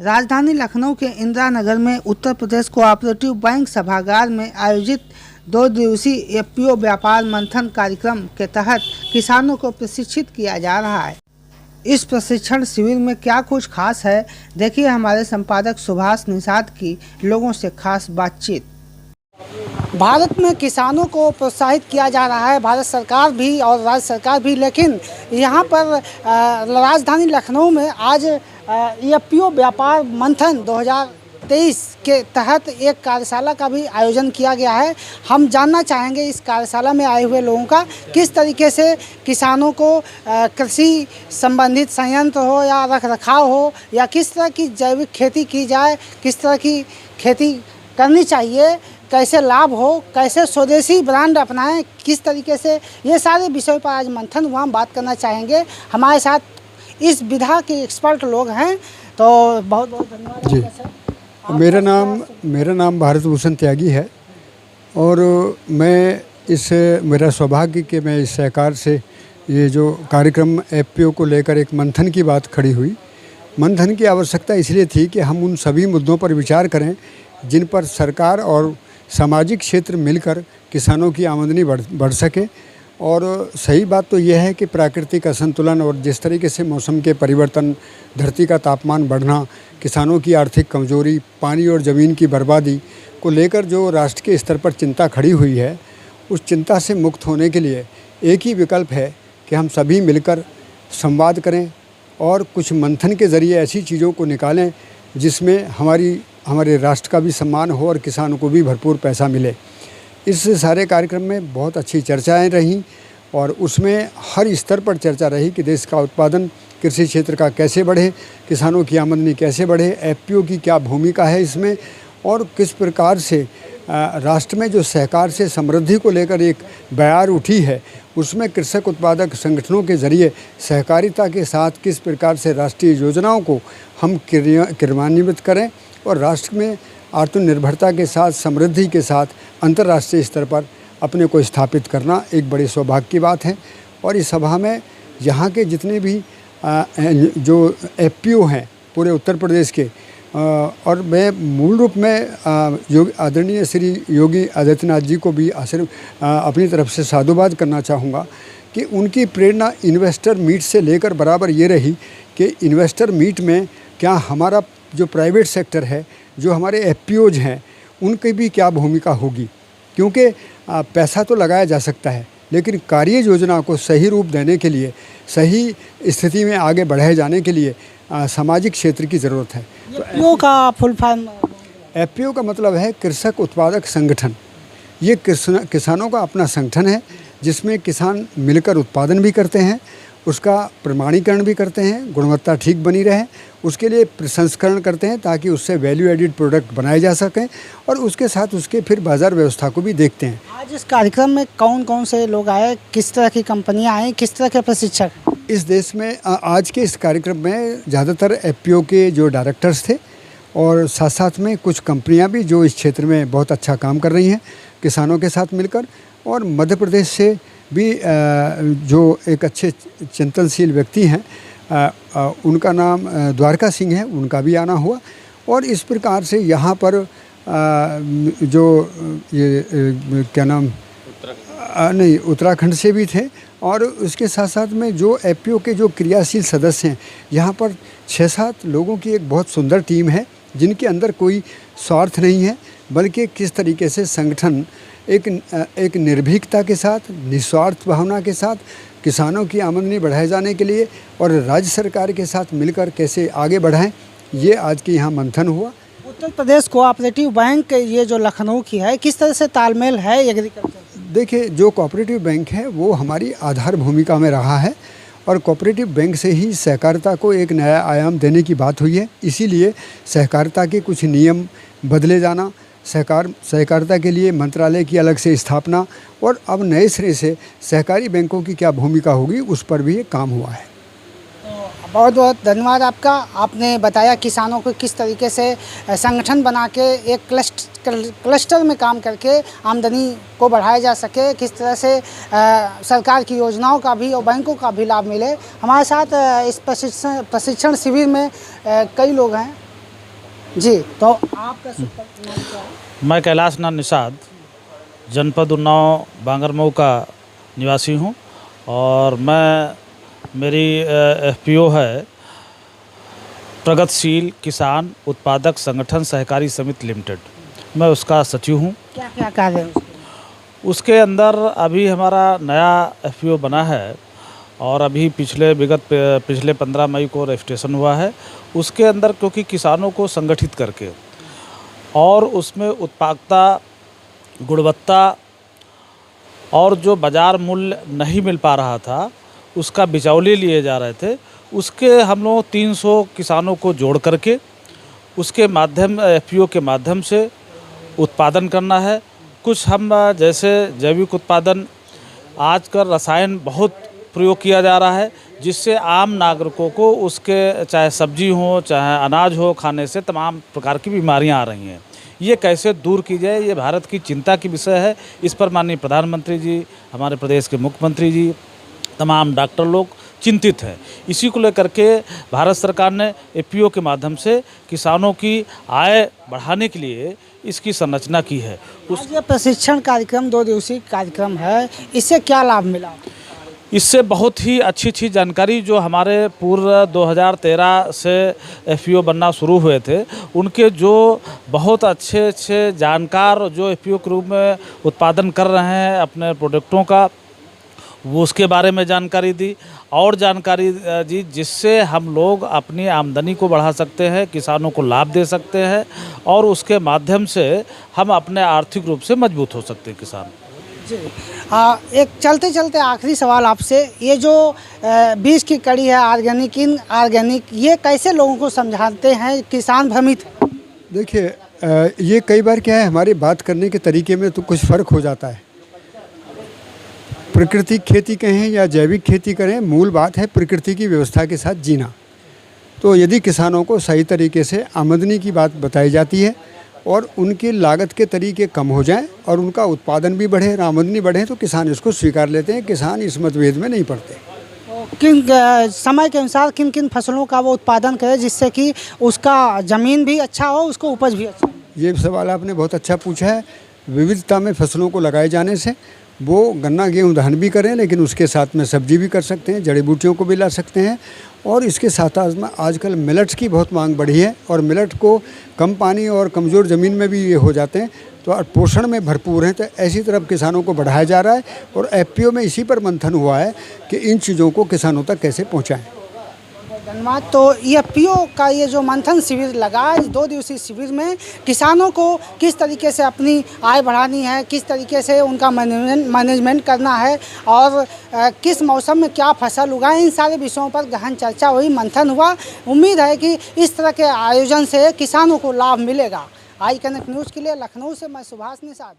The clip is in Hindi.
राजधानी लखनऊ के इंदिरा नगर में उत्तर प्रदेश कोऑपरेटिव बैंक सभागार में आयोजित 2 दिवसीय एफपीओ व्यापार मंथन कार्यक्रम के तहत किसानों को प्रशिक्षित किया जा रहा है। इस प्रशिक्षण शिविर में क्या कुछ खास है, देखिए हमारे संपादक सुभाष निषाद की लोगों से खास बातचीत। भारत में किसानों को प्रोत्साहित किया जा रहा है, भारत सरकार भी और राज्य सरकार भी, लेकिन यहाँ पर राजधानी लखनऊ में आज एफपीओ व्यापार मंथन 2023 के तहत एक कार्यशाला का भी आयोजन किया गया है। हम जानना चाहेंगे इस कार्यशाला में आए हुए लोगों का किस तरीके से किसानों को कृषि संबंधित संयंत्र हो या रखरखाव हो या किस तरह की जैविक खेती की जाए, किस तरह की खेती करनी चाहिए, कैसे लाभ हो, कैसे स्वदेशी ब्रांड अपनाएं, किस तरीके से, ये सारे विषयों पर आज मंथन हुआ। हम बात करना चाहेंगे। हमारे साथ इस विधा के एक्सपर्ट लोग हैं, तो बहुत बहुत धन्यवाद जी। मेरा नाम भारत भूषण त्यागी है और मेरा सौभाग्य कि मैं इस सहकार से ये जो कार्यक्रम एफपीओ को लेकर एक मंथन की बात खड़ी हुई। मंथन की आवश्यकता इसलिए थी कि हम उन सभी मुद्दों पर विचार करें जिन पर सरकार और सामाजिक क्षेत्र मिलकर किसानों की आमदनी बढ़ सके। और सही बात तो यह है कि प्राकृतिक असंतुलन और जिस तरीके से मौसम के परिवर्तन, धरती का तापमान बढ़ना, किसानों की आर्थिक कमजोरी, पानी और ज़मीन की बर्बादी को लेकर जो राष्ट्र के स्तर पर चिंता खड़ी हुई है, उस चिंता से मुक्त होने के लिए एक ही विकल्प है कि हम सभी मिलकर संवाद करें और कुछ मंथन के ज़रिए ऐसी चीज़ों को निकालें जिसमें हमारे राष्ट्र का भी सम्मान हो और किसानों को भी भरपूर पैसा मिले। इस सारे कार्यक्रम में बहुत अच्छी चर्चाएं रहीं और उसमें हर स्तर पर चर्चा रही कि देश का उत्पादन कृषि क्षेत्र का कैसे बढ़े, किसानों की आमदनी कैसे बढ़े, एफपीओ की क्या भूमिका है इसमें, और किस प्रकार से राष्ट्र में जो सहकार से समृद्धि को लेकर एक बयार उठी है, उसमें कृषक उत्पादक संगठनों के ज़रिए सहकारिता के साथ किस प्रकार से राष्ट्रीय योजनाओं को हम क्रियान्वित करें और राष्ट्र में आत्मनिर्भरता के साथ, समृद्धि के साथ अंतर्राष्ट्रीय स्तर पर अपने को स्थापित करना एक बड़े सौभाग्य की बात है। और इस सभा में यहाँ के जितने भी जो एफपीओ हैं पूरे उत्तर प्रदेश के, और मैं मूल रूप में आदरणीय श्री योगी आदित्यनाथ जी को भी अपनी तरफ से साधुवाद करना चाहूँगा कि उनकी प्रेरणा इन्वेस्टर मीट से लेकर बराबर ये रही कि इन्वेस्टर मीट में क्या हमारा जो प्राइवेट सेक्टर है, जो हमारे एफपीओज हैं, उनकी भी क्या भूमिका होगी, क्योंकि पैसा तो लगाया जा सकता है लेकिन कार्य योजना को सही रूप देने के लिए, सही स्थिति में आगे बढ़ाए जाने के लिए सामाजिक क्षेत्र की ज़रूरत है। एफपीओ का फुल फॉर्म? एफपीओ का मतलब है कृषक उत्पादक संगठन। ये किसानों का अपना संगठन है जिसमें किसान मिलकर उत्पादन भी करते हैं, उसका प्रमाणीकरण भी करते हैं, गुणवत्ता ठीक बनी रहे, उसके लिए प्रसंस्करण करते हैं ताकि उससे वैल्यू एडिड प्रोडक्ट बनाए जा सकें, और उसके साथ उसके फिर बाज़ार व्यवस्था को भी देखते हैं। आज इस कार्यक्रम में कौन कौन से लोग आए, किस तरह की कंपनियां आई, किस तरह के प्रशिक्षक? इस देश में आज के इस कार्यक्रम में ज़्यादातर एफपीओ के जो डायरेक्टर्स थे और साथ साथ में कुछ कंपनियाँ भी जो इस क्षेत्र में बहुत अच्छा काम कर रही हैं किसानों के साथ मिलकर, और मध्य प्रदेश से भी जो एक अच्छे चिंतनशील व्यक्ति हैं, उनका नाम द्वारका सिंह है, उनका भी आना हुआ। और इस प्रकार से यहाँ पर जो ये क्या नाम नहीं उत्तराखंड से भी थे, और उसके साथ साथ में जो एफपीओ के जो क्रियाशील सदस्य हैं, यहाँ पर 6-7 लोगों की एक बहुत सुंदर टीम है जिनके अंदर कोई स्वार्थ नहीं है, बल्कि किस तरीके से संगठन एक निर्भीकता के साथ, निस्वार्थ भावना के साथ किसानों की आमदनी बढ़ाए जाने के लिए और राज्य सरकार के साथ मिलकर कैसे आगे बढ़ाएं, ये आज के यहाँ मंथन हुआ। उत्तर प्रदेश कोऑपरेटिव बैंक ये जो लखनऊ की है, किस तरह से तालमेल है एग्रीकल्चर? देखिए, जो कोऑपरेटिव बैंक है वो हमारी आधार भूमिका में रहा है और कोऑपरेटिव बैंक से ही सहकारिता को एक नया आयाम देने की बात हुई है। इसीलिए सहकारिता के कुछ नियम बदले जाना, सहकारिता के लिए मंत्रालय की अलग से स्थापना, और अब नए सिरे से सहकारी बैंकों की क्या भूमिका होगी उस पर भी ये काम हुआ है। बहुत बहुत धन्यवाद आपका। आपने बताया किसानों को किस तरीके से संगठन बना के एक क्लस्टर में काम करके आमदनी को बढ़ाया जा सके, किस तरह से सरकार की योजनाओं का भी और बैंकों का भी लाभ मिले। हमारे साथ इस प्रशिक्षण शिविर में कई लोग हैं। जी, तो आपका शुभ नाम क्या है? मैं कैलाश नाथ निषाद जनपद उन्नाव बांगरमऊ का निवासी हूँ और मेरी एफपीओ है प्रगतिशील किसान उत्पादक संगठन सहकारी समिति लिमिटेड। मैं उसका सचिव हूँ। क्या क्या कार्य है उसके? उसके अंदर अभी हमारा नया एफपीओ बना है और अभी पिछले 15 मई को रजिस्ट्रेशन हुआ है। उसके अंदर क्योंकि किसानों को संगठित करके और उसमें उत्पादकता, गुणवत्ता और जो बाज़ार मूल्य नहीं मिल पा रहा था उसका बिचौलिए लिए जा रहे थे, उसके हम लोग 300 किसानों को जोड़ करके उसके माध्यम एफपीओ के माध्यम से उत्पादन करना है। कुछ हम जैसे जैविक उत्पादन, आजकल रसायन बहुत प्रयोग किया जा रहा है जिससे आम नागरिकों को उसके चाहे सब्जी हो चाहे अनाज हो खाने से तमाम प्रकार की बीमारियां आ रही हैं। ये कैसे दूर की जाए, ये भारत की चिंता की विषय है। इस पर माननीय प्रधानमंत्री जी, हमारे प्रदेश के मुख्यमंत्री जी, तमाम डॉक्टर लोग चिंतित हैं। इसी को लेकर के भारत सरकार ने एफपीओ के माध्यम से किसानों की आय बढ़ाने के लिए इसकी संरचना की है। आज ये प्रशिक्षण कार्यक्रम 2 दिवसीय कार्यक्रम है, इससे क्या लाभ मिला? इससे बहुत ही अच्छी जानकारी जो हमारे पूर्व 2013 से एफपीओ बनना शुरू हुए थे, उनके जो बहुत अच्छे जानकार जो एफपीओ के रूप में उत्पादन कर रहे हैं अपने प्रोडक्टों का, वो उसके बारे में जानकारी दी और जानकारी दी जिससे हम लोग अपनी आमदनी को बढ़ा सकते हैं, किसानों को लाभ दे सकते हैं और उसके माध्यम से हम अपने आर्थिक रूप से मजबूत हो सकते हैं किसान। जी, एक चलते चलते आखिरी सवाल आपसे, ये जो बीज की कड़ी है ऑर्गेनिक इनऑर्गेनिक, ये कैसे लोगों को समझाते हैं? किसान भ्रमित है। देखिए, ये कई बार क्या है, हमारी बात करने के तरीके में तो कुछ फ़र्क हो जाता है। प्राकृतिक खेती कहें या जैविक खेती करें, मूल बात है प्रकृति की व्यवस्था के साथ जीना। तो यदि किसानों को सही तरीके से आमदनी की बात बताई जाती है और उनकी लागत के तरीके कम हो जाएं और उनका उत्पादन भी बढ़े और आमदनी बढ़े, तो किसान इसको स्वीकार लेते हैं। किसान इस मतभेद में नहीं पड़ते। किन समय के अनुसार किन किन फसलों का वो उत्पादन करे जिससे कि उसका ज़मीन भी अच्छा हो, उसको उपज भी अच्छा हो? ये सवाल आपने बहुत अच्छा पूछा है। विविधता में फसलों को लगाए जाने से वो गन्ना गेहूँ धान भी करें, लेकिन उसके साथ में सब्जी भी कर सकते हैं, जड़ी बूटियों को भी ला सकते हैं और इसके साथ में आजकल मिलेट्स की बहुत मांग बढ़ी है और मिलेट को कम पानी और कमज़ोर ज़मीन में भी ये हो जाते हैं, तो पोषण में भरपूर हैं। तो ऐसी तरफ किसानों को बढ़ाया जा रहा है और एफपीओ में इसी पर मंथन हुआ है कि इन चीज़ों को किसानों तक कैसे पहुँचाएँ। धन्यवाद। तो एफपीओ का ये जो मंथन शिविर लगा, इस 2 दिवसीय शिविर में किसानों को किस तरीके से अपनी आय बढ़ानी है, किस तरीके से उनका मैनेजमेंट करना है और किस मौसम में क्या फसल उगाएं, इन सारे विषयों पर गहन चर्चा हुई, मंथन हुआ। उम्मीद है कि इस तरह के आयोजन से किसानों को लाभ मिलेगा। आई कनेक्ट न्यूज़ के लिए लखनऊ से मैं सुभाष निषाद।